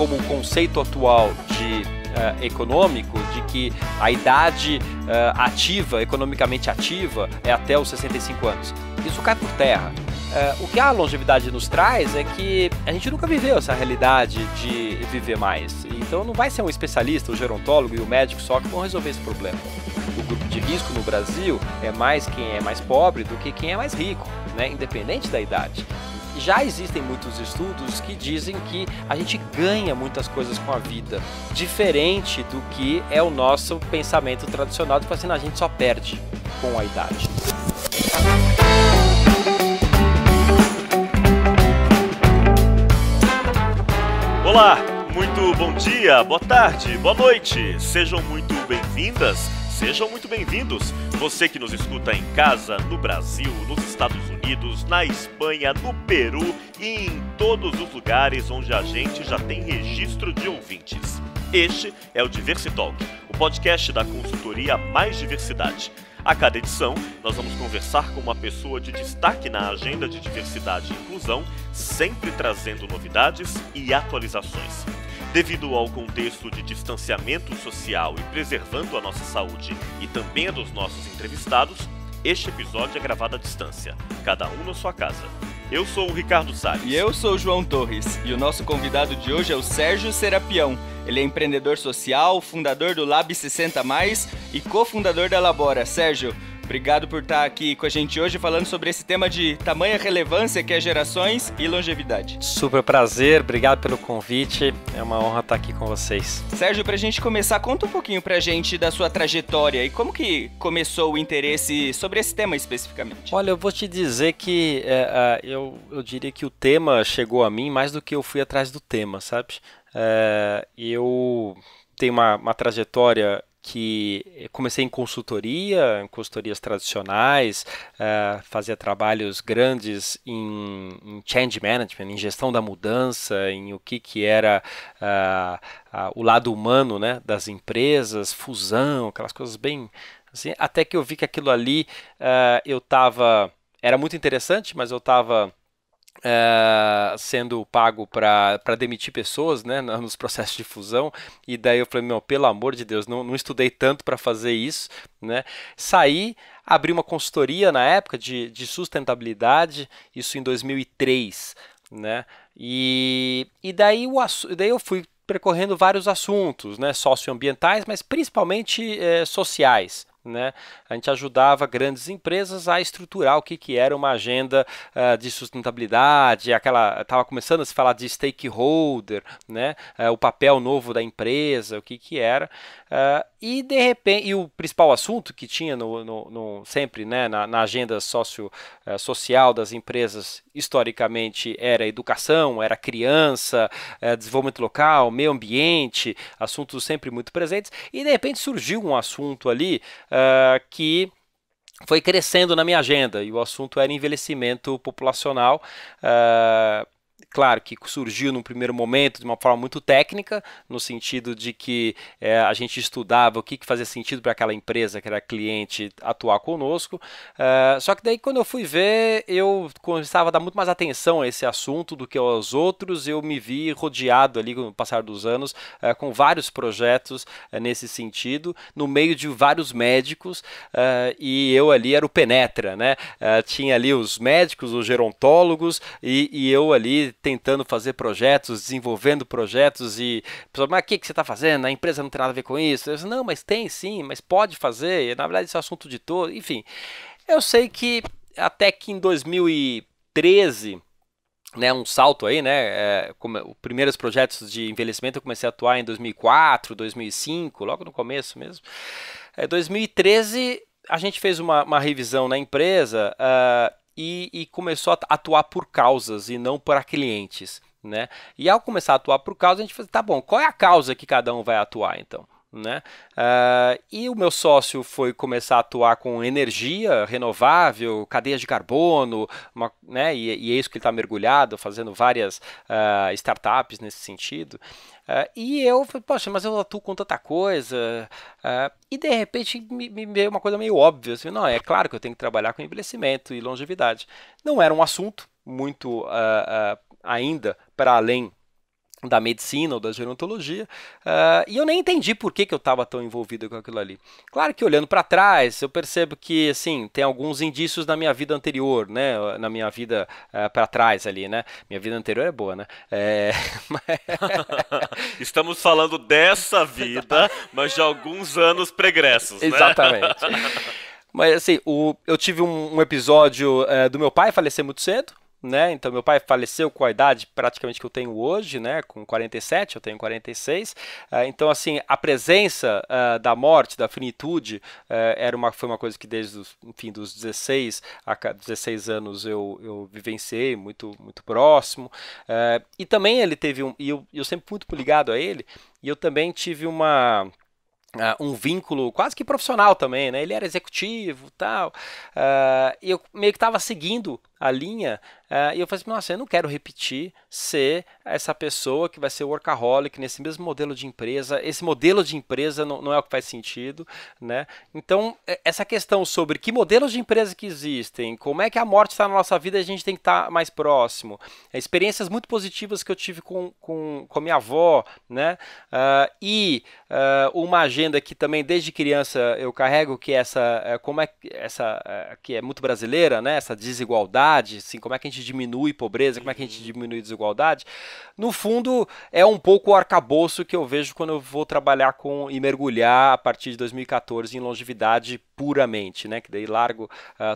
como o conceito atual de econômico, de que a idade ativa, economicamente ativa, é até os 65 anos. Isso cai por terra. O que a longevidade nos traz é que a gente nunca viveu essa realidade de viver mais. Então não vai ser um especialista, o gerontólogo e o médico só que vão resolver esse problema. O grupo de risco no Brasil é mais quem é mais pobre do que quem é mais rico, né? Independente da idade. Já existem muitos estudos que dizem que a gente ganha muitas coisas com a vida, diferente do que é o nosso pensamento tradicional de que assim, a gente só perde com a idade. Olá, muito bom dia, boa tarde, boa noite, sejam muito bem-vindas, sejam muito bem-vindos. Você que nos escuta em casa, no Brasil, nos Estados Unidos, na Espanha, no Peru e em todos os lugares onde a gente já tem registro de ouvintes. Este é o Diversitalk, o podcast da consultoria Mais Diversidade. A cada edição, nós vamos conversar com uma pessoa de destaque na agenda de diversidade e inclusão, sempre trazendo novidades e atualizações. Devido ao contexto de distanciamento social e preservando a nossa saúde e também a dos nossos entrevistados, este episódio é gravado à distância, cada um na sua casa. Eu sou o Ricardo Salles. E eu sou o João Torres. E o nosso convidado de hoje é o Sérgio Serapião. Ele é empreendedor social, fundador do Lab 60+, e cofundador da Labora. Sérgio, obrigado por estar aqui com a gente hoje falando sobre esse tema de tamanha relevância que é gerações e longevidade. Super prazer, obrigado pelo convite, é uma honra estar aqui com vocês. Sérgio, pra gente começar, conta um pouquinho pra gente da sua trajetória e como que começou o interesse sobre esse tema especificamente. Olha, eu vou te dizer que eu diria que o tema chegou a mim mais do que eu fui atrás do tema, sabe? Eu tenho uma trajetória que comecei em consultorias tradicionais, fazia trabalhos grandes em change management, em gestão da mudança, em o que era o lado humano, né, das empresas, fusão, aquelas coisas bem assim, até que eu vi que aquilo ali era muito interessante, mas eu estava sendo pago para demitir pessoas, né, nos processos de fusão, e daí eu falei, pelo amor de Deus, não estudei tanto para fazer isso, né? Saí, abri uma consultoria na época de sustentabilidade, isso em 2003, né? E daí eu fui percorrendo vários assuntos, né, socioambientais, mas principalmente sociais. Né? A gente ajudava grandes empresas a estruturar o que era uma agenda de sustentabilidade, estava começando a se falar de stakeholder, né? O papel novo da empresa, o que era, e de repente, o principal assunto que tinha sempre, né, na agenda social das empresas historicamente era educação, era criança, desenvolvimento local, meio ambiente, assuntos sempre muito presentes, e de repente surgiu um assunto ali que foi crescendo na minha agenda, e o assunto era envelhecimento populacional. Claro que surgiu num primeiro momento de uma forma muito técnica, no sentido de que a gente estudava o que fazia sentido para aquela empresa que era cliente atuar conosco, só que daí quando eu fui ver, eu começava a dar muito mais atenção a esse assunto do que aos outros. Eu me vi rodeado ali com o passar dos anos com vários projetos nesse sentido, no meio de vários médicos, e eu ali era o penetra, né? Tinha ali os médicos, os gerontólogos, e eu ali tentando fazer projetos, desenvolvendo projetos, e pessoal, mas o que você está fazendo? A empresa não tem nada a ver com isso. Eu disse, não, mas tem sim, mas pode fazer, e, na verdade isso é assunto de todo, enfim. Eu sei que até que em 2013, né, um salto aí, né, os primeiros projetos de envelhecimento eu comecei a atuar em 2004, 2005, logo no começo mesmo. 2013 a gente fez uma revisão na empresa, e começou a atuar por causas e não para clientes, né? E ao começar a atuar por causa, a gente falou, tá bom, qual é a causa que cada um vai atuar então? Né? E o meu sócio foi começar a atuar com energia renovável, cadeias de carbono, né? E é isso que ele está mergulhado, fazendo várias startups nesse sentido. E eu falei, poxa, mas eu atuo com tanta coisa, e de repente me veio uma coisa meio óbvia, assim, não, é claro que eu tenho que trabalhar com envelhecimento e longevidade. Não era um assunto muito ainda para além da medicina ou da gerontologia, e eu nem entendi por que eu estava tão envolvido com aquilo ali. Claro que olhando para trás, eu percebo que, assim, tem alguns indícios na minha vida anterior, né, na minha vida para trás ali, né, minha vida anterior é boa, né, Estamos falando dessa vida, mas de alguns anos pregressos, né? Exatamente. Mas assim, eu tive um episódio do meu pai falecer muito cedo, né? Então meu pai faleceu com a idade praticamente que eu tenho hoje, né? Com 47, eu tenho 46. Então assim, a presença da morte, da finitude, foi uma coisa que desde os, enfim, dos 16 a 16 anos eu vivenciei muito, muito próximo. E também ele teve e eu sempre fui muito ligado a ele, e eu também tive um vínculo quase que profissional também, né? Ele era executivo, tal, e eu meio que estava seguindo a linha, e eu falei assim, nossa, eu não quero repetir ser essa pessoa que vai ser workaholic nesse mesmo modelo de empresa. Esse modelo de empresa não é o que faz sentido, né? Então, essa questão sobre que modelos de empresa que existem, como é que a morte está na nossa vida, a gente tem que estar mais próximo. Experiências muito positivas que eu tive com a minha avó, né? Uma agenda que também desde criança eu carrego, que é que é muito brasileira, né? Essa desigualdade, assim, como é que a gente diminui pobreza, como é que a gente diminui desigualdade. No fundo, é um pouco o arcabouço que eu vejo quando eu vou trabalhar e mergulhar a partir de 2014 em longevidade puramente, né? Que daí largo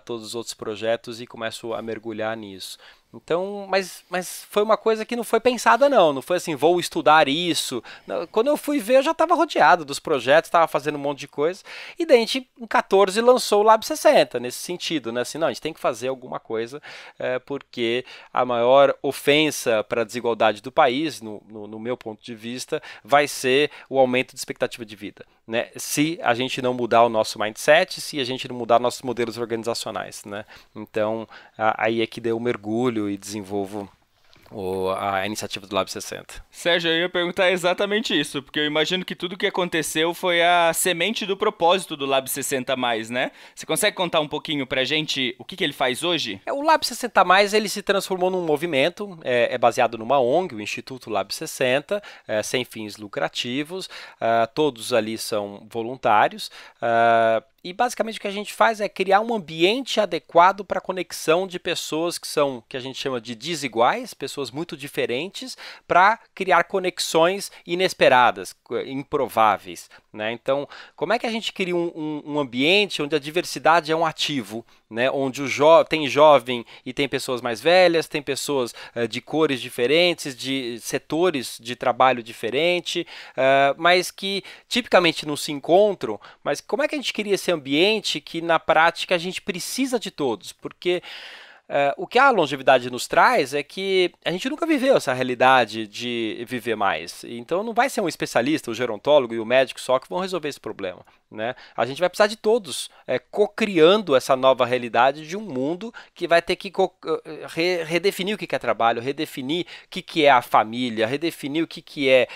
todos os outros projetos e começo a mergulhar nisso. Então, mas foi uma coisa que não foi pensada não foi assim, vou estudar isso. Quando eu fui ver, eu já estava rodeado dos projetos, estava fazendo um monte de coisa, e daí a gente, em 14, lançou o Lab 60, nesse sentido, né? Assim, não, a gente tem que fazer alguma coisa, porque a maior ofensa para a desigualdade do país, no meu ponto de vista, vai ser o aumento de expectativa de vida, né? Se a gente não mudar o nosso mindset, se a gente não mudar nossos modelos organizacionais, né? Então, aí é que deu o mergulho e desenvolvo a iniciativa do Lab 60. Sérgio, eu ia perguntar exatamente isso, porque eu imagino que tudo que aconteceu foi a semente do propósito do Lab 60+, né? Você consegue contar um pouquinho pra gente o que ele faz hoje? O Lab 60+, ele se transformou num movimento, é baseado numa ONG, o Instituto Lab 60, sem fins lucrativos, todos ali são voluntários, e basicamente o que a gente faz é criar um ambiente adequado para a conexão de pessoas que a gente chama de desiguais, pessoas muito diferentes, para criar conexões inesperadas, improváveis, né? Então, como é que a gente cria um ambiente onde a diversidade é um ativo, né? Onde tem jovem e tem pessoas mais velhas, tem pessoas de cores diferentes, de setores de trabalho diferente, mas que tipicamente não se encontram. Mas como é que a gente cria esse ambiente que na prática a gente precisa de todos? Porque o que a longevidade nos traz é que a gente nunca viveu essa realidade de viver mais. Então não vai ser um especialista, o gerontólogo e o médico só que vão resolver esse problema, né? A gente vai precisar de todos co-criando essa nova realidade de um mundo que vai ter que redefinir o que é trabalho, redefinir o que é a família, redefinir o que é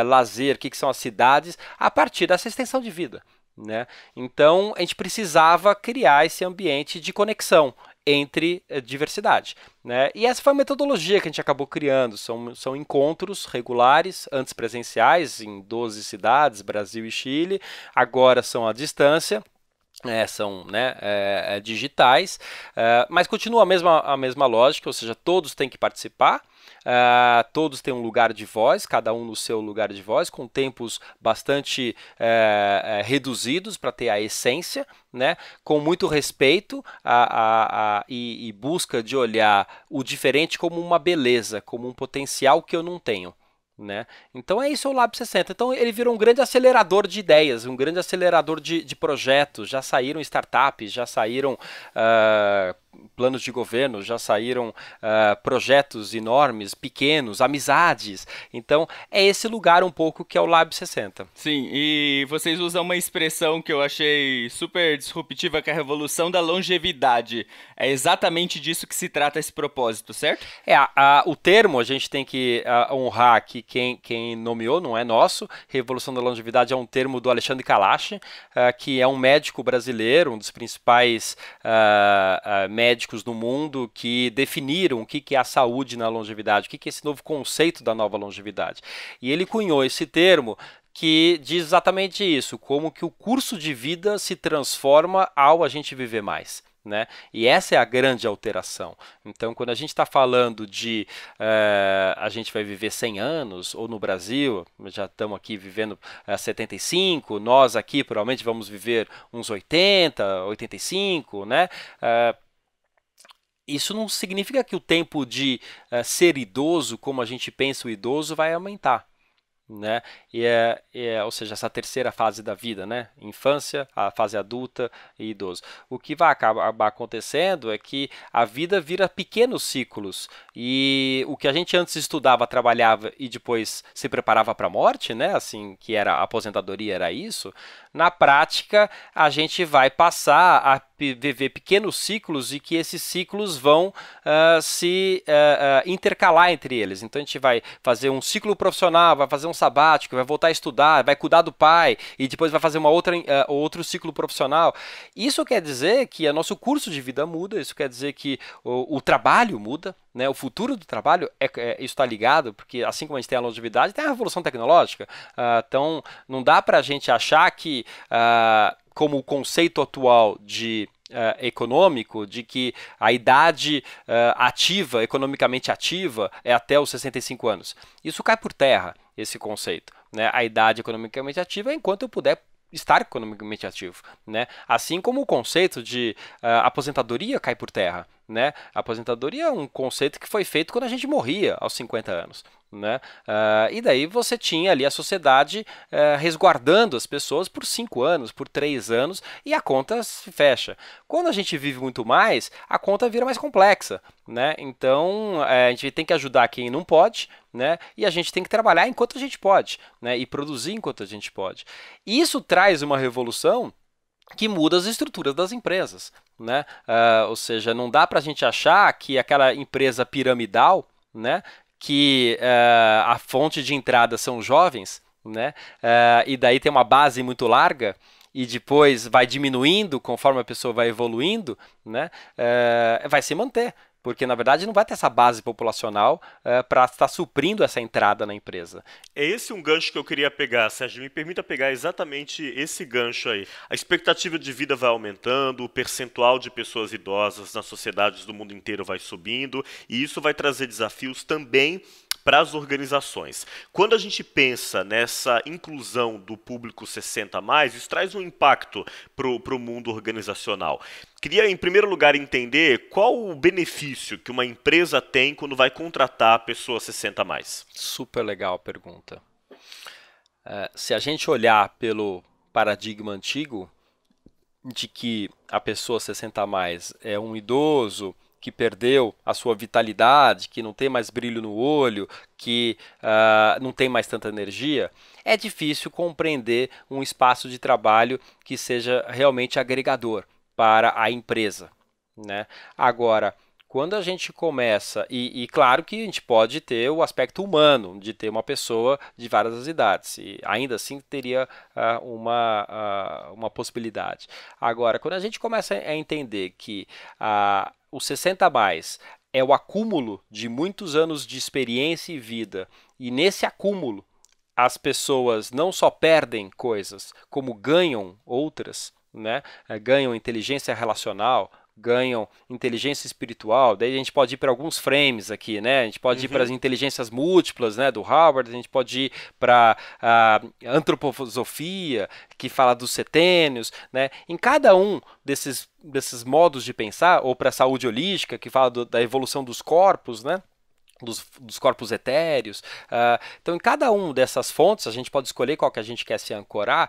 lazer, o que são as cidades, a partir dessa extensão de vida, né? Então a gente precisava criar esse ambiente de conexão entre diversidade, né? E essa foi a metodologia que a gente acabou criando. São encontros regulares, antes presenciais, em 12 cidades, Brasil e Chile, agora são à distância. São digitais, mas continua a mesma lógica, ou seja, todos têm que participar, todos têm um lugar de voz, cada um no seu lugar de voz, com tempos bastante reduzidos para ter a essência, né, com muito respeito e busca de olhar o diferente como uma beleza, como um potencial que eu não tenho. Né? Então é isso o Lab 60. Então ele virou um grande acelerador de ideias, um grande acelerador de projetos. Já saíram startups, já saíram planos de governo, já saíram projetos enormes, pequenos, amizades. Então é esse lugar um pouco que é o Lab 60. Sim, e vocês usam uma expressão que eu achei super disruptiva, que é a revolução da longevidade. É exatamente disso que se trata esse propósito, certo? O termo a gente tem que honrar que quem nomeou não é nosso. Revolução da longevidade é um termo do Alexandre Kalash, que é um médico brasileiro, um dos principais médicos médicos no mundo que definiram o que é a saúde na longevidade, o que é esse novo conceito da nova longevidade. E ele cunhou esse termo que diz exatamente isso, como que o curso de vida se transforma ao a gente viver mais. Né? E essa é a grande alteração. Então, quando a gente está falando de a gente vai viver 100 anos, ou no Brasil, já estamos aqui vivendo 75, nós aqui provavelmente vamos viver uns 80, 85, né? Isso não significa que o tempo de ser idoso, como a gente pensa o idoso, vai aumentar. Né? Ou seja, essa terceira fase da vida, né? Infância, a fase adulta e idoso. O que vai acabar acontecendo é que a vida vira pequenos ciclos e o que a gente antes estudava, trabalhava e depois se preparava para a morte, né? Assim, que era a aposentadoria, era isso. Na prática, a gente vai passar a viver pequenos ciclos e que esses ciclos vão se intercalar entre eles. Então, a gente vai fazer um ciclo profissional, vai fazer um sabático, vai voltar a estudar, vai cuidar do pai e depois vai fazer outro ciclo profissional. Isso quer dizer que o nosso curso de vida muda, isso quer dizer que o trabalho muda, né? O futuro do trabalho, isso está ligado, porque assim como a gente tem a longevidade, tem a revolução tecnológica. Então, não dá para a gente achar que, como o conceito atual de econômico, de que a idade ativa, economicamente ativa, é até os 65 anos. Isso cai por terra, esse conceito. Né? A idade economicamente ativa é enquanto eu puder estar economicamente ativo. Né? Assim como o conceito de aposentadoria cai por terra. Né? A aposentadoria é um conceito que foi feito quando a gente morria aos 50 anos. Né? E daí você tinha ali a sociedade resguardando as pessoas por 5 anos, por 3 anos, e a conta se fecha. Quando a gente vive muito mais, a conta vira mais complexa. Né? Então, a gente tem que ajudar quem não pode, né? E a gente tem que trabalhar enquanto a gente pode, né? E produzir enquanto a gente pode. E isso traz uma revolução que muda as estruturas das empresas. Né? Ou seja, não dá para a gente achar que aquela empresa piramidal, né? Que a fonte de entrada são jovens, né? E daí tem uma base muito larga e depois vai diminuindo conforme a pessoa vai evoluindo, né? Vai se manter, porque na verdade não vai ter essa base populacional para estar suprindo essa entrada na empresa. É esse um gancho que eu queria pegar, Sérgio. Me permita pegar exatamente esse gancho aí. A expectativa de vida vai aumentando, o percentual de pessoas idosas nas sociedades do mundo inteiro vai subindo, e isso vai trazer desafios também para as organizações. Quando a gente pensa nessa inclusão do público 60+, isso traz um impacto para o mundo organizacional. Queria, em primeiro lugar, entender qual o benefício que uma empresa tem quando vai contratar pessoas 60+. Super legal a pergunta. Se a gente olhar pelo paradigma antigo, de que a pessoa 60+ é um idoso que perdeu a sua vitalidade, que não tem mais brilho no olho, que não tem mais tanta energia, é difícil compreender um espaço de trabalho que seja realmente agregador para a empresa. Né? Agora, quando a gente começa, e claro que a gente pode ter o aspecto humano, de ter uma pessoa de várias idades, e ainda assim teria uma possibilidade. Agora, quando a gente começa a entender que o 60+ é o acúmulo de muitos anos de experiência e vida, e nesse acúmulo as pessoas não só perdem coisas, como ganham outras, né? Ganham inteligência relacional, ganham inteligência espiritual. Daí a gente pode ir para alguns frames aqui, né? A gente pode ir para as inteligências múltiplas, né, do Harvard, a gente pode ir para a antroposofia, que fala dos setênios, né? Em cada um desses modos de pensar, ou para a saúde holística, que fala da evolução dos corpos, né? Dos corpos etéreos. Então, em cada uma dessas fontes, a gente pode escolher qual que a gente quer se ancorar.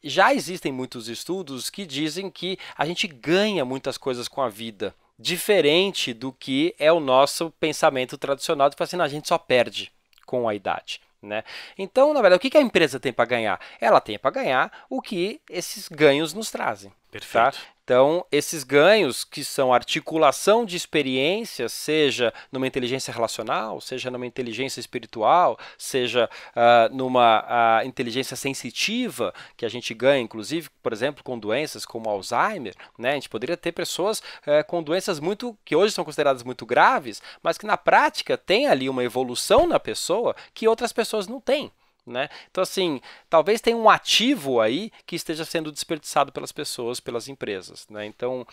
Já existem muitos estudos que dizem que a gente ganha muitas coisas com a vida, diferente do que é o nosso pensamento tradicional de falar assim, a gente só perde com a idade. Né? Então, na verdade, o que a empresa tem para ganhar? Ela tem para ganhar o que esses ganhos nos trazem. Perfeito. Tá? Então, esses ganhos que são articulação de experiências, seja numa inteligência relacional, seja numa inteligência espiritual, seja numa inteligência sensitiva, que a gente ganha, inclusive, por exemplo, com doenças como Alzheimer, né? A gente poderia ter pessoas com doenças que hoje são consideradas muito graves, mas que na prática tem ali uma evolução na pessoa que outras pessoas não têm. Né? Então, assim, talvez tenha um ativo aí que esteja sendo desperdiçado pelas pessoas, pelas empresas. Né? Então,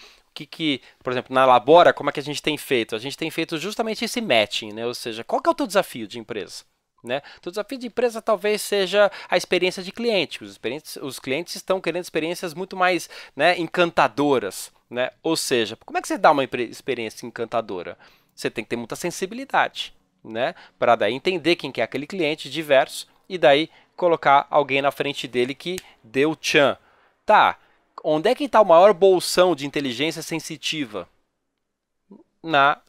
por exemplo, na Labora, como é que a gente tem feito? A gente tem feito justamente esse matching, né? Ou seja, qual que é o teu desafio de empresa? Né? O desafio de empresa talvez seja a experiência de cliente. Os clientes estão querendo experiências muito mais, né, encantadoras. Né? Ou seja, como é que você dá uma experiência encantadora? Você tem que ter muita sensibilidade, né? Para daí entender quem que é aquele cliente diverso e daí colocar alguém na frente dele que dê o tchan. Tá, onde é que está o maior bolsão de inteligência sensitiva?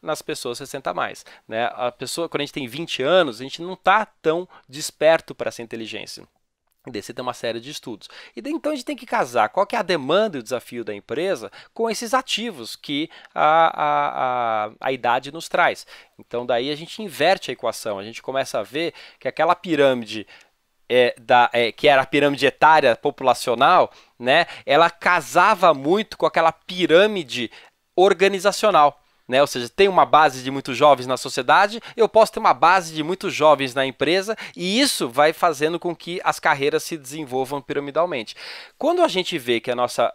Nas pessoas 60 a mais. Né? A pessoa, quando a gente tem 20 anos, a gente não está tão desperto para essa inteligência. Desse tem uma série de estudos. E daí, então a gente tem que casar qual que é a demanda e o desafio da empresa com esses ativos que a idade nos traz. Então daí a gente inverte a equação, a gente começa a ver que aquela pirâmide que era a pirâmide etária populacional, né, ela casava muito com aquela pirâmide organizacional. Né? Ou seja, tem uma base de muitos jovens na sociedade, eu posso ter uma base de muitos jovens na empresa e isso vai fazendo com que as carreiras se desenvolvam piramidalmente. Quando a gente vê que a nossa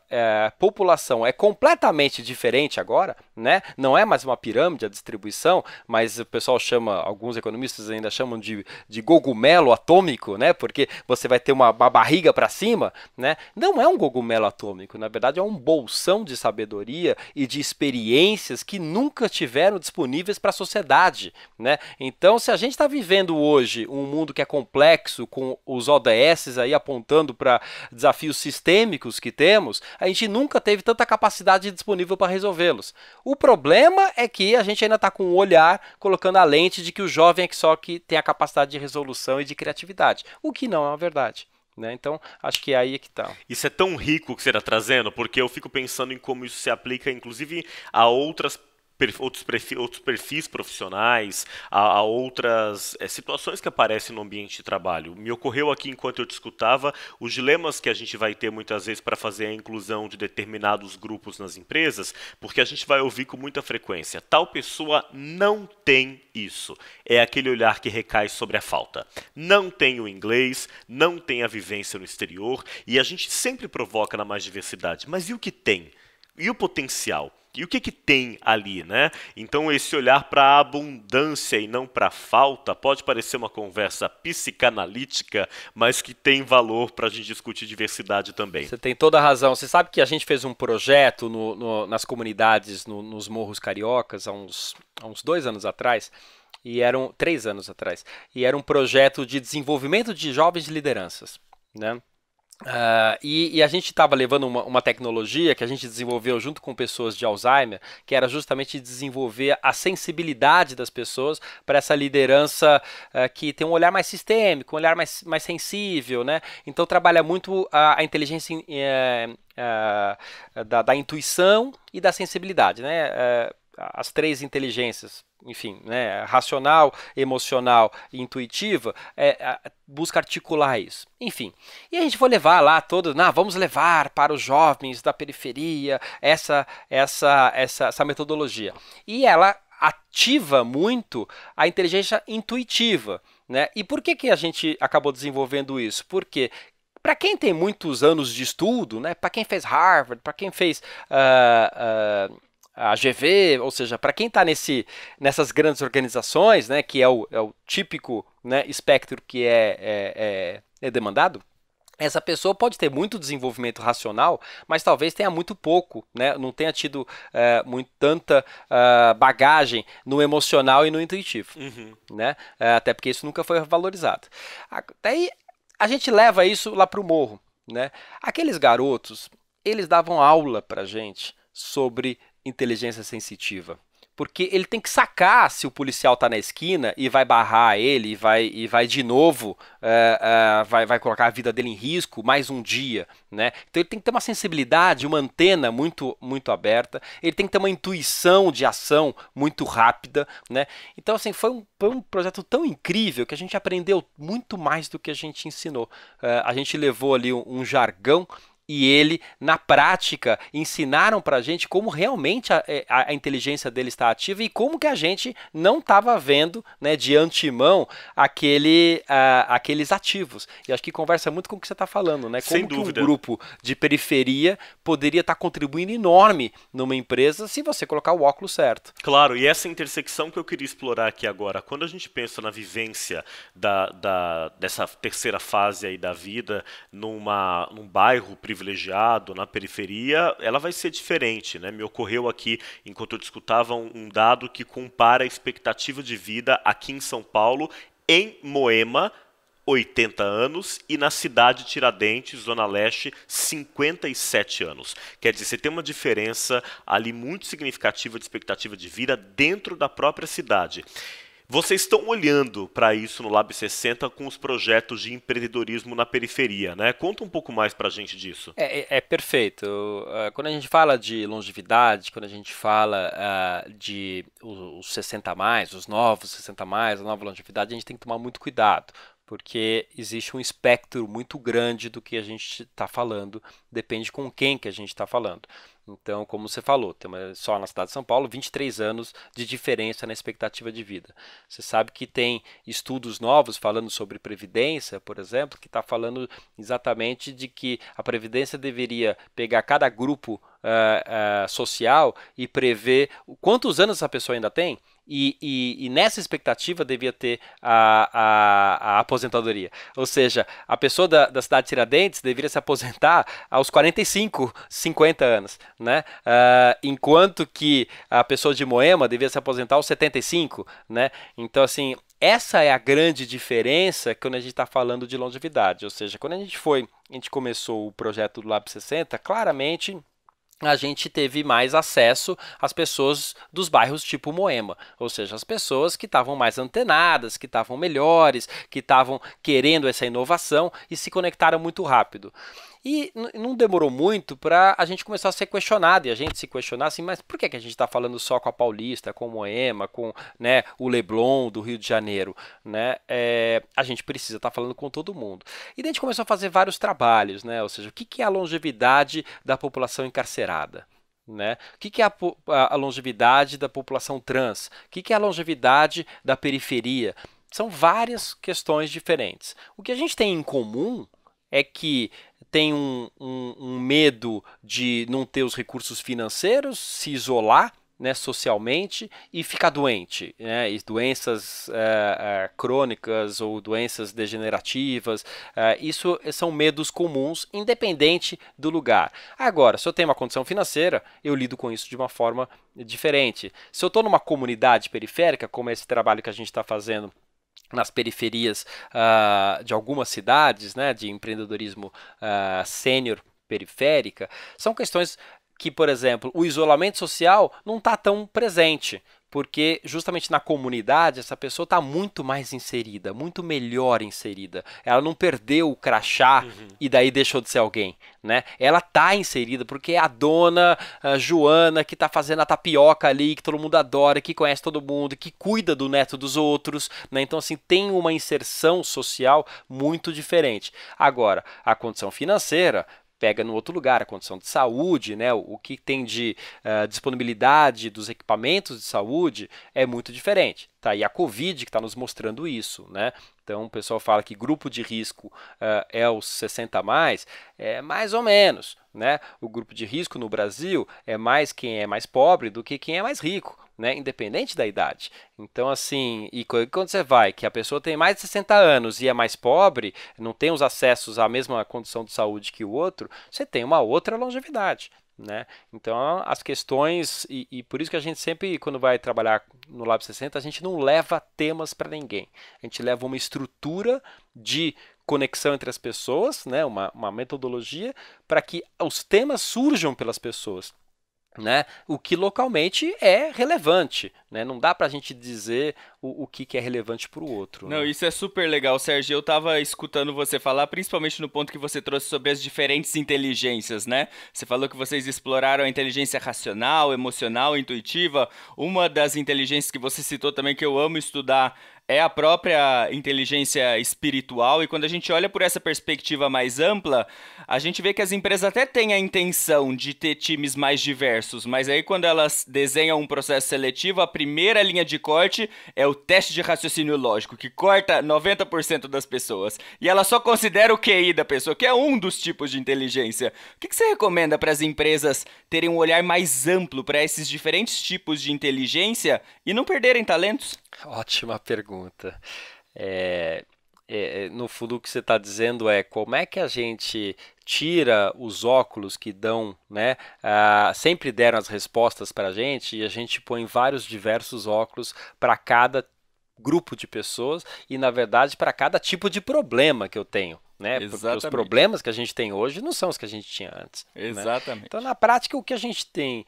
população é completamente diferente agora, né? Não é mais uma pirâmide a distribuição, mas o pessoal chama, alguns economistas ainda chamam de cogumelo atômico, né? Porque você vai ter uma barriga para cima, né? Não é um cogumelo atômico, na verdade é um bolsão de sabedoria e de experiências que nunca tiveram disponíveis para a sociedade. Né? Então, se a gente está vivendo hoje um mundo que é complexo, com os ODS aí apontando para desafios sistêmicos que temos, a gente nunca teve tanta capacidade disponível para resolvê-los. O problema é que a gente ainda está com o olhar colocando a lente de que o jovem é só que tem a capacidade de resolução e de criatividade, o que não é uma verdade. Né? Então, acho que é aí que está. Isso é tão rico que você está trazendo, porque eu fico pensando em como isso se aplica, inclusive, a outros perfis profissionais, a outras situações que aparecem no ambiente de trabalho. Me ocorreu aqui, enquanto eu te escutava, os dilemas que a gente vai ter muitas vezes para fazer a inclusão de determinados grupos nas empresas, porque a gente vai ouvir com muita frequência, tal pessoa não tem isso. É aquele olhar que recai sobre a falta. Não tem o inglês, não tem a vivência no exterior, e a gente sempre provoca na mais diversidade. Mas e o que tem? E o potencial? E o que tem ali, né? Então esse olhar para a abundância e não para a falta pode parecer uma conversa psicanalítica, mas que tem valor para a gente discutir diversidade também. Você tem toda a razão. Você sabe que a gente fez um projeto nas comunidades, nos Morros Cariocas, há uns 2 anos atrás, e 3 anos atrás, e era um projeto de desenvolvimento de jovens lideranças, né? E a gente estava levando uma tecnologia que a gente desenvolveu junto com pessoas de Alzheimer, que era justamente desenvolver a sensibilidade das pessoas para essa liderança que tem um olhar mais sistêmico, um olhar mais sensível, né? Então trabalha muito a inteligência da intuição e da sensibilidade, né? As 3 inteligências, enfim, né, racional, emocional e intuitiva, busca articular isso. Enfim, e a gente foi levar lá vamos levar para os jovens da periferia essa metodologia. E ela ativa muito a inteligência intuitiva. Né? E por que a gente acabou desenvolvendo isso? Porque para quem tem muitos anos de estudo, né, para quem fez Harvard, para quem fez a GV, ou seja, para quem está nessas grandes organizações, né, que é o típico, né, espectro que é demandado, essa pessoa pode ter muito desenvolvimento racional, mas talvez tenha muito pouco, né, não tenha tido tanta bagagem no emocional e no intuitivo. Uhum. Né? Até porque isso nunca foi valorizado. Daí a gente leva isso lá para o morro. Né? Aqueles garotos, eles davam aula para a gente sobre inteligência sensitiva. porque ele tem que sacar se o policial está na esquina e vai barrar ele e vai de novo, vai colocar a vida dele em risco mais um dia, né? Então ele tem que ter uma sensibilidade, uma antena muito, muito aberta, ele tem que ter uma intuição de ação muito rápida, né? Então assim, foi um projeto tão incrível que a gente aprendeu muito mais do que a gente ensinou. A gente levou ali um jargão e ele, na prática, ensinaram para a gente como realmente a inteligência dele está ativa e como que a gente não estava vendo, né, de antemão aqueles ativos. E acho que conversa muito com o que você está falando, né? Como Sem dúvida. Que um grupo de periferia poderia estar contribuindo enorme numa empresa se você colocar o óculos certo. Claro, e essa intersecção que eu queria explorar aqui agora, quando a gente pensa na vivência dessa terceira fase aí da vida num bairro privilegiado, na periferia, ela vai ser diferente, né? Me ocorreu aqui, enquanto eu discutava, um dado que compara a expectativa de vida aqui em São Paulo, em Moema, 80 anos, e na cidade de Tiradentes, Zona Leste, 57 anos. Quer dizer, você tem uma diferença ali muito significativa de expectativa de vida dentro da própria cidade. Vocês estão olhando para isso no Lab 60 com os projetos de empreendedorismo na periferia, né? Conta um pouco mais para a gente disso. É perfeito. Quando a gente fala de longevidade, quando a gente fala de os 60 mais, os novos 60 mais, a nova longevidade, a gente tem que tomar muito cuidado, porque existe um espectro muito grande do que a gente está falando, depende com quem que a gente está falando. Então, como você falou, tem só na cidade de São Paulo 23 anos de diferença na expectativa de vida. Você sabe que tem estudos novos falando sobre previdência, por exemplo, que está falando exatamente de que a previdência deveria pegar cada grupo social e prever quantos anos essa pessoa ainda tem. E nessa expectativa devia ter a aposentadoria. Ou seja, a pessoa da cidade de Tiradentes deveria se aposentar aos 45, 50 anos, né? Enquanto que a pessoa de Moema devia se aposentar aos 75, né? Então, assim, essa é a grande diferença quando a gente está falando de longevidade. Ou seja, quando a gente começou o projeto do Lab 60, claramente a gente teve mais acesso às pessoas dos bairros tipo Moema, ou seja, as pessoas que estavam mais antenadas, que estavam melhores, que estavam querendo essa inovação e se conectaram muito rápido. E não demorou muito para a gente começar a ser questionado, e a gente se questionar assim, mas por que a gente está falando só com a Paulista, com o Moema, com, né, o Leblon do Rio de Janeiro? Né? A gente precisa estar falando com todo mundo. E daí a gente começou a fazer vários trabalhos, né? Ou seja, o que é a longevidade da população encarcerada? Né? O que é a longevidade da população trans? O que é a longevidade da periferia? São várias questões diferentes. O que a gente tem em comum é que tem um medo de não ter os recursos financeiros, se isolar, né, socialmente e ficar doente, né, e doenças crônicas ou doenças degenerativas, isso são medos comuns, independente do lugar. Agora, se eu tenho uma condição financeira, eu lido com isso de uma forma diferente. Se eu estou numa comunidade periférica, como esse trabalho que a gente está fazendo nas periferias de algumas cidades, né, de empreendedorismo sênior periférica, são questões que, por exemplo, o isolamento social não está tão presente, porque justamente na comunidade essa pessoa está muito mais inserida, muito melhor inserida. Ela não perdeu o crachá e daí deixou de ser alguém, né? Ela está inserida porque é a dona Joana que está fazendo a tapioca ali, que todo mundo adora, que conhece todo mundo, que cuida do neto dos outros, né? Então, assim, tem uma inserção social muito diferente. Agora, a condição financeira pega no outro lugar, a condição de saúde, né, o que tem de disponibilidade dos equipamentos de saúde é muito diferente. Tá? E a Covid que está nos mostrando isso, né? Então o pessoal fala que grupo de risco é os 60 a mais, é mais ou menos, né? O grupo de risco no Brasil é mais quem é mais pobre do que quem é mais rico, né? Independente da idade. Então, assim, e quando você vai, que a pessoa tem mais de 60 anos e é mais pobre, não tem os acessos à mesma condição de saúde que o outro, você tem uma outra longevidade. Né? Então as questões, e por isso que a gente sempre, quando vai trabalhar no Lab 60, a gente não leva temas para ninguém, a gente leva uma estrutura de conexão entre as pessoas, né? uma metodologia para que os temas surjam pelas pessoas. né? O que localmente é relevante, né? Não dá para a gente dizer o que é relevante para o outro. Não, Né? isso é super legal, Sérgio. Eu tava escutando você falar, principalmente no ponto que você trouxe sobre as diferentes inteligências, né? Você falou que vocês exploraram a inteligência racional, emocional, intuitiva. Uma das inteligências que você citou também, que eu amo estudar, é a própria inteligência espiritual. E quando a gente olha por essa perspectiva mais ampla, a gente vê que as empresas até têm a intenção de ter times mais diversos, mas aí quando elas desenham um processo seletivo, a primeira linha de corte é o teste de raciocínio lógico, que corta 90% das pessoas. E ela só considera o QI da pessoa, que é um dos tipos de inteligência. O que você recomenda para as empresas terem um olhar mais amplo para esses diferentes tipos de inteligência e não perderem talentos? Ótima pergunta. No fundo, o que você está dizendo é como é que a gente tira os óculos que dão, né? Sempre deram as respostas para a gente e a gente põe vários diversos óculos para cada grupo de pessoas e, na verdade, para cada tipo de problema que eu tenho. Né? Porque os problemas que a gente tem hoje não são os que a gente tinha antes. Exatamente. Né? Então, na prática, o que a gente tem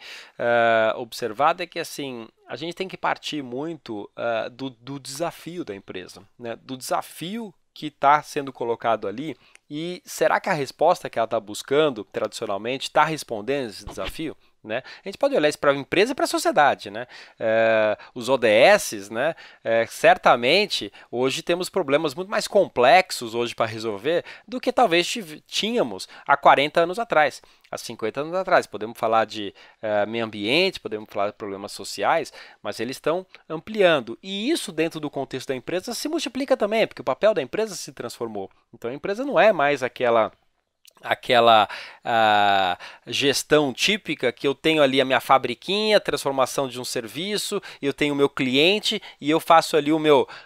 observado é que assim, a gente tem que partir muito do desafio da empresa, né? Do desafio que está sendo colocado ali e será que a resposta que ela está buscando tradicionalmente está respondendo esse desafio? Né? A gente pode olhar isso para a empresa e para a sociedade. Né? Os ODS, né? Certamente, hoje temos problemas muito mais complexos hoje para resolver do que talvez tínhamos há 40 anos atrás, há 50 anos atrás. Podemos falar de meio ambiente, podemos falar de problemas sociais, mas eles estão ampliando. E isso dentro do contexto da empresa se multiplica também, porque o papel da empresa se transformou. Então a empresa não é mais aquela gestão típica que eu tenho ali a minha fabriquinha, transformação de um serviço, eu tenho o meu cliente e eu faço ali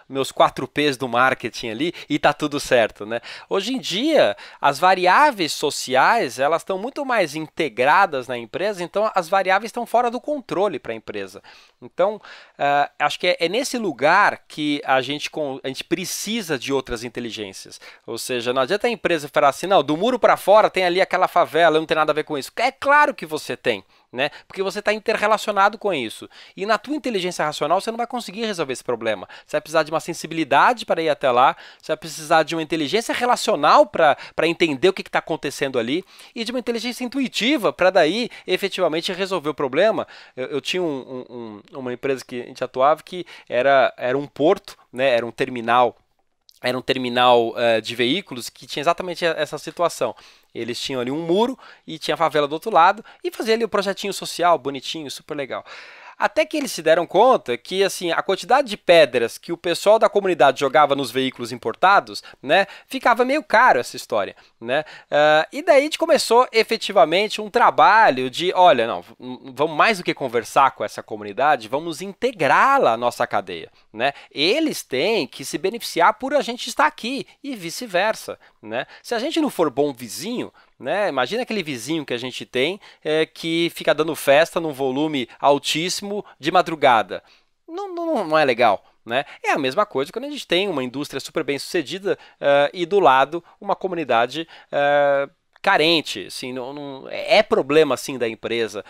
meus 4 P's do marketing ali e tá tudo certo, né? Hoje em dia, as variáveis sociais, elas estão muito mais integradas na empresa, então as variáveis estão fora do controle para a empresa. Então, acho que é nesse lugar que a gente precisa de outras inteligências. Ou seja, não adianta a empresa falar assim, não, do muro para fora tem ali aquela favela, não tem nada a ver com isso. É claro que você tem, né? Porque você está interrelacionado com isso. E na tua inteligência racional você não vai conseguir resolver esse problema. Você vai precisar de uma sensibilidade para ir até lá, você vai precisar de uma inteligência relacional para entender o que está acontecendo ali e de uma inteligência intuitiva para daí efetivamente resolver o problema. Eu tinha uma empresa que a gente atuava que era um porto, né? Era um terminal de veículos que tinha exatamente essa situação. Eles tinham ali um muro e tinha a favela do outro lado e fazia ali o projetinho social, bonitinho, super legal. Até que eles se deram conta que assim, a quantidade de pedras que o pessoal da comunidade jogava nos veículos importados, né, ficava meio caro essa história. Né? E daí a gente começou efetivamente um trabalho de, olha, não, vamos mais do que conversar com essa comunidade, vamos integrá-la à nossa cadeia. Né? Eles têm que se beneficiar por a gente estar aqui e vice-versa. Né? Se a gente não for bom vizinho, né? Imagina aquele vizinho que a gente tem que fica dando festa num volume altíssimo de madrugada. Não é legal. Né? É a mesma coisa quando a gente tem uma indústria super bem sucedida e do lado uma comunidade carente. Assim, é problema sim da empresa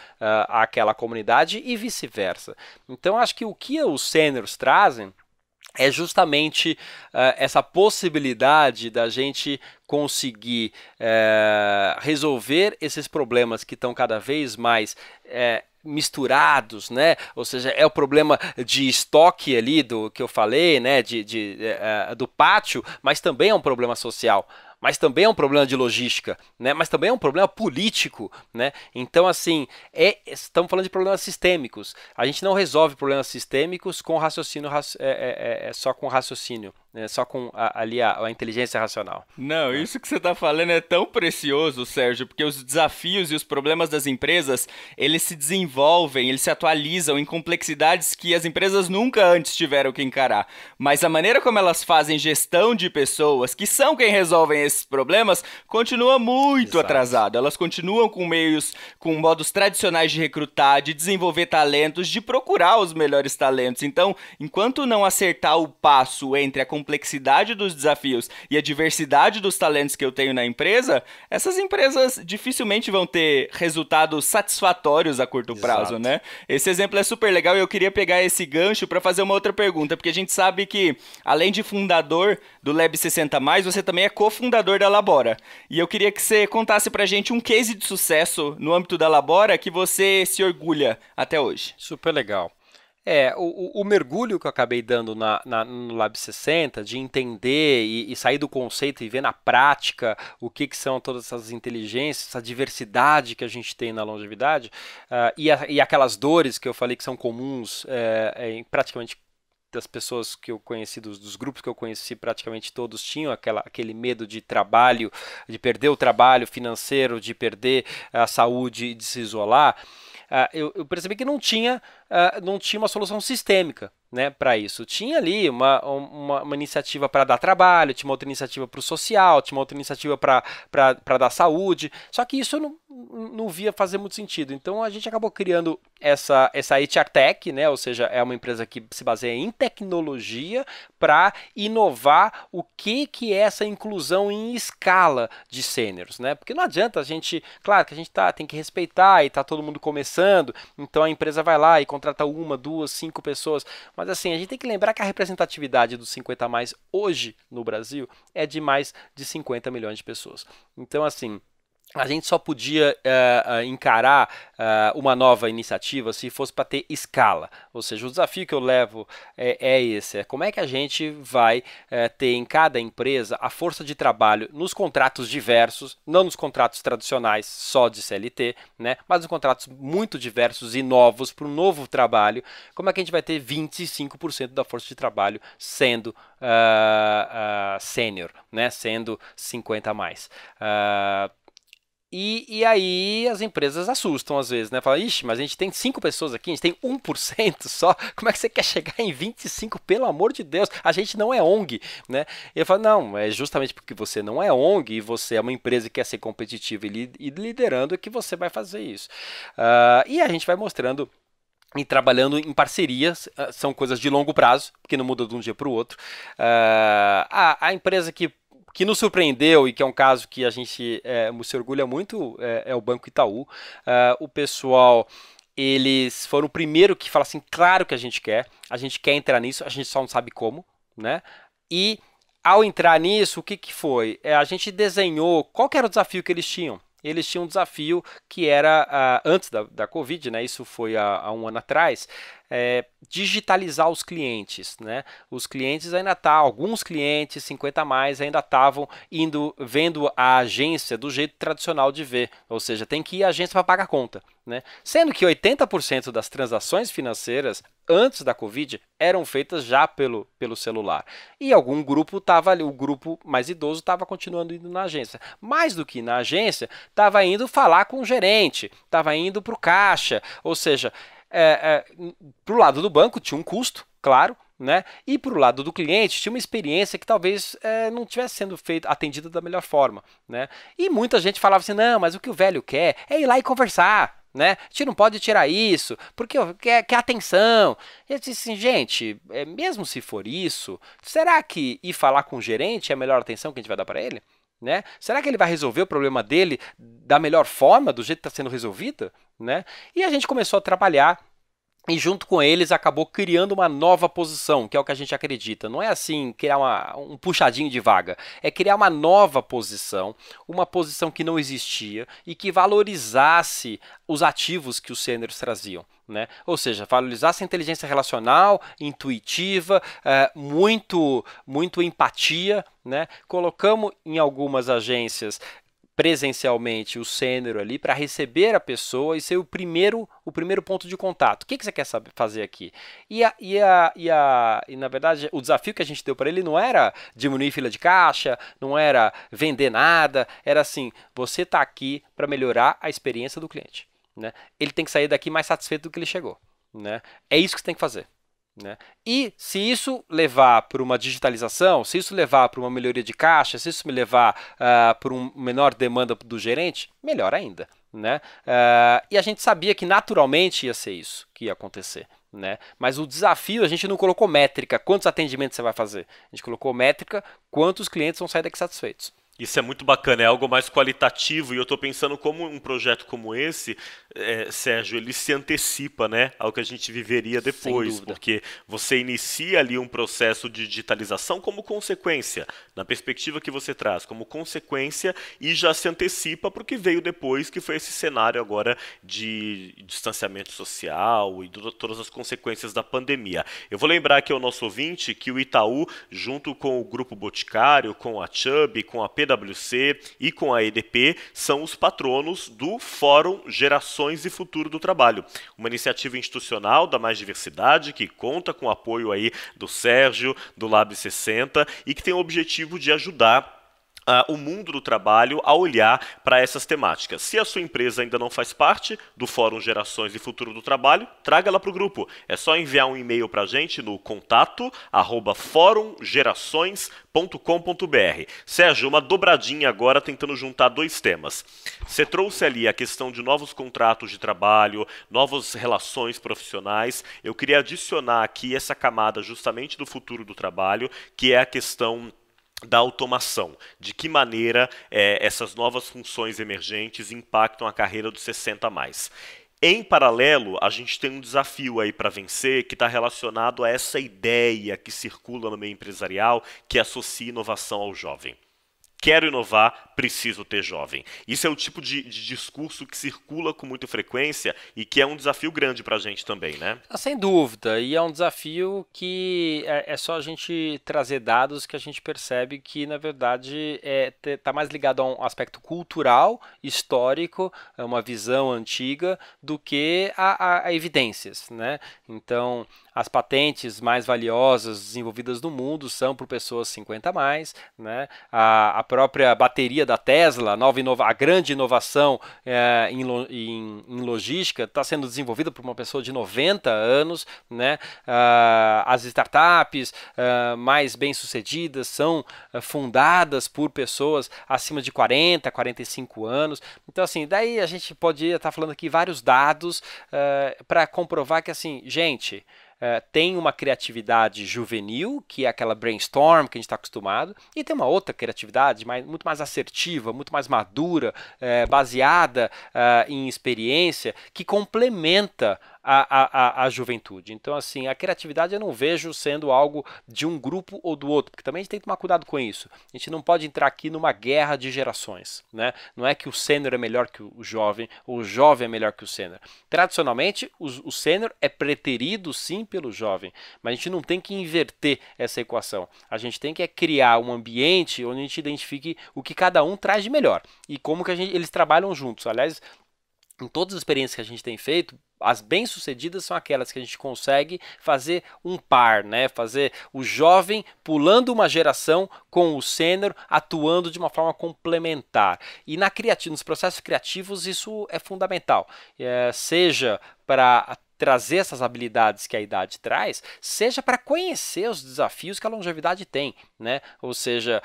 aquela comunidade e vice-versa. Então acho que o que os seniors trazem é justamente essa possibilidade da gente conseguir resolver esses problemas que estão cada vez mais misturados, né? Ou seja, é o problema de estoque ali do que eu falei, né? Do pátio, mas também é um problema social. Mas também é um problema de logística, né? Mas também é um problema político, né? Então, assim, estamos falando de problemas sistêmicos. A gente não resolve problemas sistêmicos com raciocínio, só com raciocínio, né? Só com a inteligência racional. Não, isso que você está falando é tão precioso, Sérgio, porque os desafios e os problemas das empresas, eles se desenvolvem, eles se atualizam em complexidades que as empresas nunca antes tiveram que encarar. Mas a maneira como elas fazem gestão de pessoas, que são quem resolvem esses problemas, continua muito atrasado. Elas continuam com modos tradicionais de recrutar, de desenvolver talentos, de procurar os melhores talentos. Então, enquanto não acertar o passo entre a complexidade dos desafios e a diversidade dos talentos que eu tenho na empresa, essas empresas dificilmente vão ter resultados satisfatórios a curto prazo, né? Esse exemplo é super legal e eu queria pegar esse gancho para fazer uma outra pergunta, porque a gente sabe que, além de fundador do Lab 60+, você também é cofundador da Labora. E eu queria que você contasse pra gente um case de sucesso no âmbito da Labora que você se orgulha até hoje. Super legal. O mergulho que eu acabei dando no Lab 60, de entender e sair do conceito e ver na prática o que são todas essas inteligências, essa diversidade que a gente tem na longevidade, e aquelas dores que eu falei que são comuns em praticamente das pessoas que eu conheci, dos grupos que eu conheci, praticamente todos tinham aquele medo de trabalho, de perder o trabalho financeiro, de perder a saúde, de se isolar. Eu percebi que não tinha uma solução sistêmica, né, para isso. Tinha ali uma iniciativa para dar trabalho, tinha uma outra iniciativa para o social, tinha uma outra iniciativa para dar saúde, só que isso eu não via fazer muito sentido. Então a gente acabou criando essa HR Tech, né, ou seja, é uma empresa que se baseia em tecnologia para inovar o que é essa inclusão em escala de sêniors, né? Porque não adianta a gente, claro que a gente tem que respeitar e tá todo mundo começando, então a empresa vai lá e contrata 1, 2, 5 pessoas, mas assim, a gente tem que lembrar que a representatividade dos 50+ hoje no Brasil é de mais de 50 milhões de pessoas. Então assim, a gente só podia encarar uma nova iniciativa se fosse para ter escala. Ou seja, o desafio que eu levo é esse. Como é que a gente vai ter em cada empresa a força de trabalho nos contratos diversos, não nos contratos tradicionais só de CLT, né, mas nos contratos muito diversos e novos para um novo trabalho. Como é que a gente vai ter 25% da força de trabalho sendo sênior, né, sendo 50+. E aí as empresas assustam às vezes, né? Falam, ixi, mas a gente tem 5 pessoas aqui, a gente tem 1% só, como é que você quer chegar em 25? Pelo amor de Deus, a gente não é ONG, né? E eu falo, não, é justamente porque você não é ONG e você é uma empresa que quer ser competitiva e liderando que você vai fazer isso. E a gente vai mostrando e trabalhando em parcerias, são coisas de longo prazo, que não muda de um dia para o outro. A empresa que nos surpreendeu e que é um caso que a gente se orgulha muito é o Banco Itaú. O pessoal, eles foram o primeiro que fala assim, claro que a gente quer entrar nisso, a gente só não sabe como, né? E ao entrar nisso, o que foi? A gente desenhou, qual que era o desafio que eles tinham? Eles tinham um desafio que era, antes da Covid, né, isso foi há um ano atrás, digitalizar os clientes, né? Os clientes ainda alguns clientes 50+ ainda estavam vendo a agência do jeito tradicional de ver, ou seja, tem que ir à agência para pagar a conta, né? Sendo que 80% das transações financeiras antes da Covid eram feitas já pelo celular. E algum grupo estava ali, o grupo mais idoso estava continuando indo na agência. Mais do que na agência, estava indo falar com o gerente, estava indo para o caixa, ou seja, para o lado do banco tinha um custo, claro, né? E para o lado do cliente tinha uma experiência que talvez não estivesse sendo atendida da melhor forma, né? E muita gente falava assim, não, mas o que o velho quer é ir lá e conversar, né? A gente não pode tirar isso, porque quer atenção. E eu disse assim, gente, mesmo se for isso, será que ir falar com o gerente é a melhor atenção que a gente vai dar para ele? Né? Será que ele vai resolver o problema dele da melhor forma, do jeito que está sendo resolvido? Né? E a gente começou a trabalhar e junto com eles acabou criando uma nova posição, que é o que a gente acredita. Não é assim criar um puxadinho de vaga, é criar uma nova posição, uma posição que não existia e que valorizasse os ativos que os sêniors traziam. Né? Ou seja, valorizasse a inteligência relacional, intuitiva, muito empatia. Né? Colocamos em algumas agências presencialmente o sênior ali para receber a pessoa e ser o primeiro ponto de contato. O que você quer fazer aqui? E na verdade o desafio que a gente deu para ele não era diminuir fila de caixa, não era vender nada, era assim, você está aqui para melhorar a experiência do cliente. Né? Ele tem que sair daqui mais satisfeito do que ele chegou. Né? É isso que você tem que fazer. Né? E se isso levar para uma digitalização, se isso levar para uma melhoria de caixa, se isso me levar para uma menor demanda do gerente, melhor ainda. né? E a gente sabia que naturalmente ia ser isso que ia acontecer, né? Mas o desafio, a gente não colocou métrica, quantos atendimentos você vai fazer. A gente colocou métrica, quantos clientes vão sair daqui satisfeitos. Isso é muito bacana, é algo mais qualitativo e eu estou pensando como um projeto como esse, Sérgio, ele se antecipa, né, ao que a gente viveria depois, porque você inicia ali um processo de digitalização como consequência, na perspectiva que você traz, como consequência e já se antecipa para o que veio depois, que foi esse cenário agora de distanciamento social e todas as consequências da pandemia. Eu vou lembrar aqui ao nosso ouvinte que o Itaú, junto com o Grupo Boticário, com a Chubb, com a PwC e com a EDP, são os patronos do Fórum Gerações e Futuro do Trabalho, uma iniciativa institucional da Mais Diversidade que conta com o apoio aí do Sérgio, do Lab 60 e que tem o objetivo de ajudar o mundo do trabalho a olhar para essas temáticas. Se a sua empresa ainda não faz parte do Fórum Gerações e Futuro do Trabalho, traga ela para o grupo. É só enviar um e-mail para a gente no contato@forumgerações.com.br. Sérgio, uma dobradinha agora tentando juntar dois temas. Você trouxe ali a questão de novos contratos de trabalho, novas relações profissionais. Eu queria adicionar aqui essa camada justamente do futuro do trabalho, que é a questão da automação, de que maneira essas novas funções emergentes impactam a carreira dos 60 a mais. Em paralelo, a gente tem um desafio aí para vencer que está relacionado a essa ideia que circula no meio empresarial que associa inovação ao jovem. Quero inovar, preciso ter jovem. Isso é o tipo de discurso que circula com muita frequência e que é um desafio grande para a gente também, né? Sem dúvida, e é um desafio que é só a gente trazer dados que a gente percebe que, na verdade, está mais ligado a um aspecto cultural, histórico, a uma visão antiga, do que a evidências, né? Então, as patentes mais valiosas desenvolvidas no mundo são por pessoas 50 a mais, né? A própria bateria da Tesla, a grande inovação em logística, está sendo desenvolvida por uma pessoa de 90 anos, né? As startups mais bem-sucedidas são fundadas por pessoas acima de 40, 45 anos. Então, assim, daí a gente pode estar falando aqui vários dados para comprovar que, assim, gente, tem uma criatividade juvenil, que é aquela brainstorm que a gente está acostumado, e tem uma outra criatividade muito mais assertiva, muito mais madura, baseada em experiência, que complementa a juventude. Então, assim, a criatividade eu não vejo sendo algo de um grupo ou do outro, porque também a gente tem que tomar cuidado com isso. A gente não pode entrar aqui numa guerra de gerações, né? Não é que o sênior é melhor que o jovem, ou o jovem é melhor que o sênior. Tradicionalmente, o sênior é preterido, sim, pelo jovem, mas a gente não tem que inverter essa equação. A gente tem que criar um ambiente onde a gente identifique o que cada um traz de melhor e como que eles trabalham juntos. Aliás, em todas as experiências que a gente tem feito, as bem-sucedidas são aquelas que a gente consegue fazer um par, né? Fazer o jovem pulando uma geração com o sênior atuando de uma forma complementar. E nos processos criativos isso é fundamental, seja para trazer essas habilidades que a idade traz, seja para conhecer os desafios que a longevidade tem, né? Ou seja,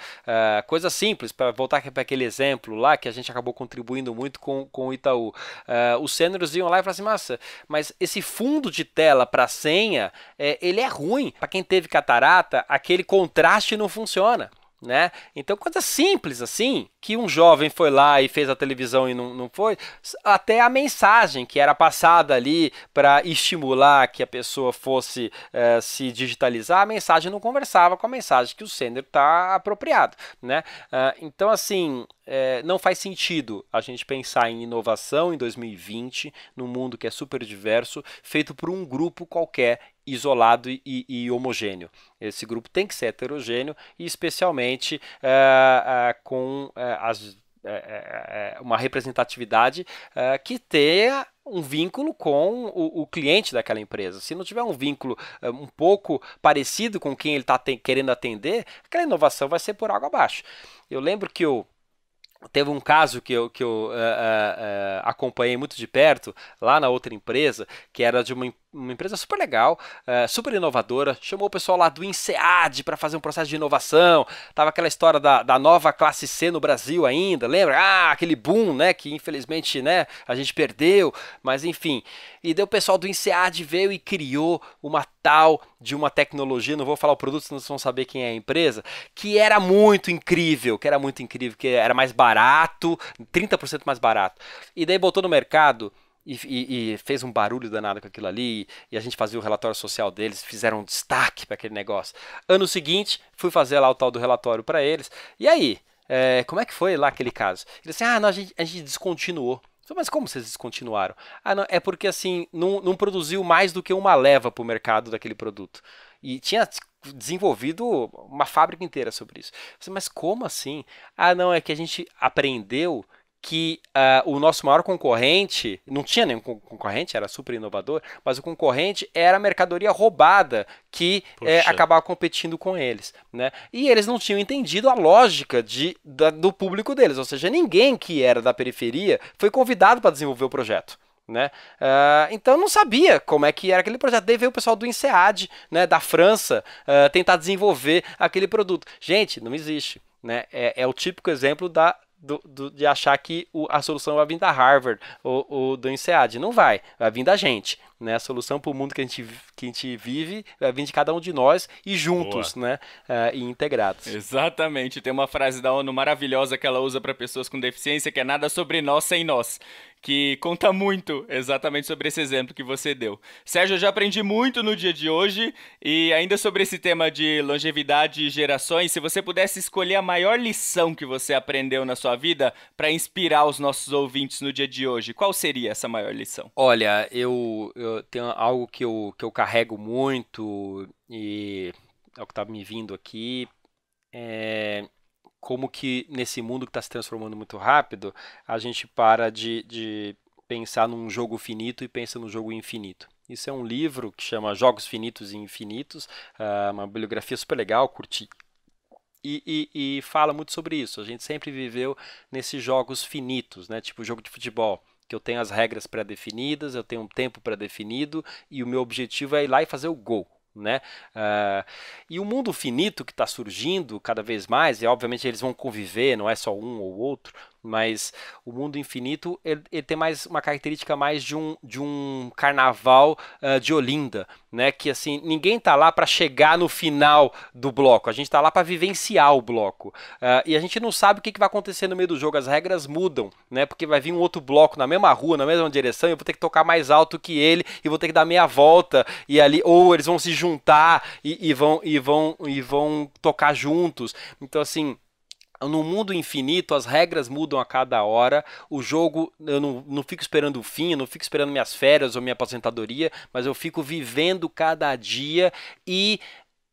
coisa simples, para voltar para aquele exemplo lá que a gente acabou contribuindo muito com o Itaú. Os sêniores iam lá e falavam assim, mas esse fundo de tela para senha, ele é ruim. Para quem teve catarata, aquele contraste não funciona, né? Então, coisa simples assim, que um jovem foi lá e fez a televisão e não foi, até a mensagem que era passada ali para estimular que a pessoa fosse se digitalizar, a mensagem não conversava com a mensagem que o sênior está apropriado, né? Então, assim, não faz sentido a gente pensar em inovação em 2020, num mundo que é super diverso, feito por um grupo qualquer, isolado e homogêneo. Esse grupo tem que ser heterogêneo e especialmente com uma representatividade que tenha um vínculo com o cliente daquela empresa. Se não tiver um vínculo um pouco parecido com quem ele está querendo atender, aquela inovação vai ser por água abaixo. Eu lembro que teve um caso que eu acompanhei muito de perto, lá na outra empresa, que era de uma empresa super legal, super inovadora, chamou o pessoal lá do INSEAD para fazer um processo de inovação, tava aquela história da nova classe C no Brasil ainda, lembra? Aquele boom, né, que infelizmente, né, a gente perdeu, mas enfim, e daí o pessoal do INSEAD veio e criou uma tal de uma tecnologia, não vou falar o produto, senão vocês vão saber quem é a empresa, que era muito incrível, que era mais barato, 30% mais barato, e daí botou no mercado, e fez um barulho danado com aquilo ali, e a gente fazia o relatório social deles, fizeram um destaque para aquele negócio. Ano seguinte, fui fazer lá o tal do relatório para eles, e aí, como é que foi lá aquele caso? Eles disseram, não, a gente descontinuou. Mas como vocês descontinuaram? Não, é porque assim, não produziu mais do que uma leva para o mercado daquele produto. E tinha desenvolvido uma fábrica inteira sobre isso. Mas como assim? Não, é que a gente aprendeu que o nosso maior concorrente, não tinha nenhum concorrente, era super inovador, mas o concorrente era a mercadoria roubada que acabava competindo com eles, né? E eles não tinham entendido a lógica do público deles, ou seja, ninguém que era da periferia foi convidado para desenvolver o projeto. Né? Então não sabia como é que era aquele projeto. Daí veio o pessoal do INSEAD, né, da França, tentar desenvolver aquele produto. Gente, não existe. Né? É o típico exemplo de achar que a solução vai vir da Harvard ou do INSEAD. Não vai vir da gente. Né? A solução para o mundo que a gente vive vai vir de cada um de nós e juntos, né? E integrados. Exatamente. Tem uma frase da ONU maravilhosa que ela usa para pessoas com deficiência, que é nada sobre nós sem nós, que conta muito exatamente sobre esse exemplo que você deu. Sérgio, eu já aprendi muito no dia de hoje, e ainda sobre esse tema de longevidade e gerações, se você pudesse escolher a maior lição que você aprendeu na sua vida para inspirar os nossos ouvintes no dia de hoje, qual seria essa maior lição? Olha, eu tenho algo que eu carrego muito, e é o que está me vindo aqui, como que nesse mundo que está se transformando muito rápido, a gente para de pensar num jogo finito e pensa no jogo infinito. Isso é um livro que chama Jogos Finitos e Infinitos, uma bibliografia super legal, curti. E fala muito sobre isso. A gente sempre viveu nesses jogos finitos, né? Tipo jogo de futebol, que eu tenho as regras pré-definidas, eu tenho um tempo pré-definido e o meu objetivo é ir lá e fazer o gol. Né? E o mundo finito que está surgindo cada vez mais, e obviamente eles vão conviver, não é só um ou outro, mas o mundo infinito ele tem mais uma característica mais de um carnaval de Olinda, né? Que assim, ninguém está lá para chegar no final do bloco, a gente está lá para vivenciar o bloco, e a gente não sabe o que vai acontecer no meio do jogo, as regras mudam, né? Porque vai vir um outro bloco na mesma rua, na mesma direção, e eu vou ter que tocar mais alto que ele e vou ter que dar meia volta, e ali, ou eles vão se juntar e vão tocar juntos. Então assim, no mundo infinito, as regras mudam a cada hora, o jogo, eu não fico esperando o fim, eu não fico esperando minhas férias ou minha aposentadoria, mas eu fico vivendo cada dia e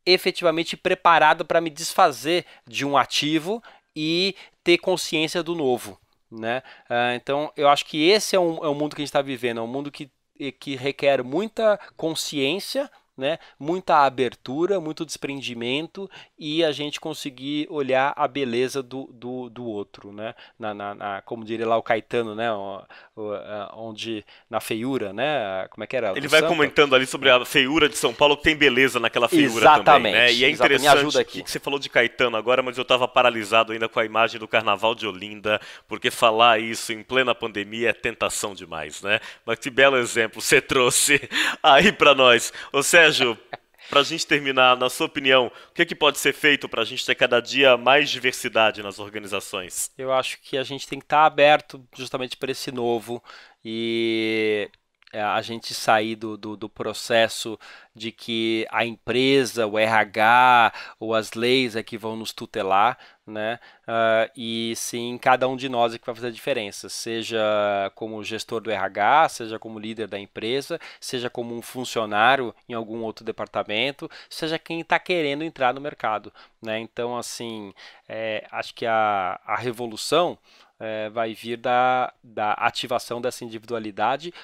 efetivamente preparado para me desfazer de um ativo e ter consciência do novo. Né? Então eu acho que esse é um mundo que a gente está vivendo, é um mundo que requer muita consciência, né? Muita abertura, muito desprendimento e a gente conseguir olhar a beleza do outro, né? Como diria lá o Caetano, né? Onde na feiura, né? Como é que era? Ele vai comentando ali sobre a feiura de São Paulo, que tem beleza naquela feiura exatamente, também, né? E é interessante, me ajuda aqui. Que você falou de Caetano agora, mas eu estava paralisado ainda com a imagem do Carnaval de Olinda, porque falar isso em plena pandemia é tentação demais, né? Mas que belo exemplo você trouxe aí para nós. Ô Sérgio, para a gente terminar, na sua opinião, o que pode ser feito para a gente ter cada dia mais diversidade nas organizações? Eu acho que a gente tem que estar aberto justamente para esse novo e a gente sair do processo de que a empresa, o RH ou as leis é que vão nos tutelar, né? E sim, cada um de nós é que vai fazer a diferença, seja como gestor do RH, seja como líder da empresa, seja como um funcionário em algum outro departamento, seja quem está querendo entrar no mercado, né? Então, assim, acho que a revolução vai vir da ativação dessa individualidade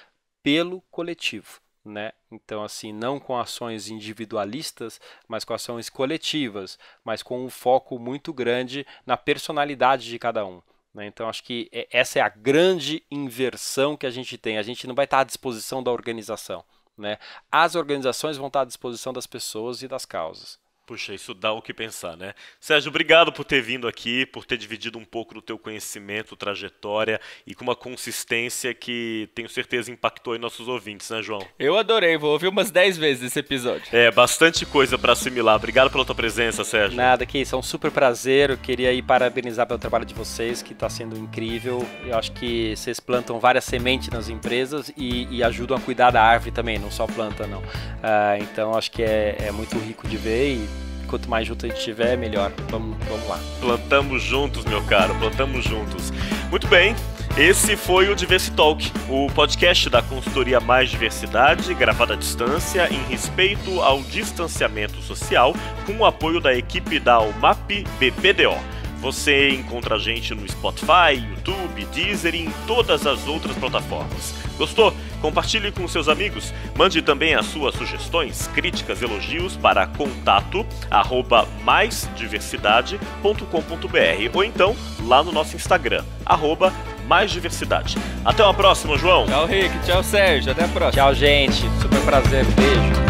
pelo coletivo, né? Então, assim, não com ações individualistas, mas com ações coletivas, mas com um foco muito grande na personalidade de cada um, né? Então, acho que essa é a grande inversão que a gente tem. A gente não vai estar à disposição da organização, né? As organizações vão estar à disposição das pessoas e das causas. Puxa, isso dá o que pensar, né? Sérgio, obrigado por ter vindo aqui, por ter dividido um pouco do teu conhecimento, trajetória e com uma consistência que tenho certeza impactou em nossos ouvintes, né, João? Eu adorei, vou ouvir umas 10 vezes esse episódio. Bastante coisa para assimilar. Obrigado pela tua presença, Sérgio. Nada, que isso, é um super prazer. Eu queria parabenizar pelo trabalho de vocês, que está sendo incrível. Eu acho que vocês plantam várias sementes nas empresas e ajudam a cuidar da árvore também, não só planta, não. Então, acho que é muito rico de ver e quanto mais junto a gente tiver, melhor. Vamos lá. Plantamos juntos, meu caro, plantamos juntos. Muito bem, esse foi o Diversi Talk, o podcast da consultoria Mais Diversidade, gravado à distância, em respeito ao distanciamento social, com o apoio da equipe da UMAP BPDO. Você encontra a gente no Spotify, YouTube, Deezer e em todas as outras plataformas. Gostou? Compartilhe com seus amigos. Mande também as suas sugestões, críticas, elogios para contato@maisdiversidade.com.br ou então lá no nosso Instagram, @maisdiversidade. Até uma próxima, João. Tchau, Rick. Tchau, Sérgio. Até a próxima. Tchau, gente. Super prazer. Beijo.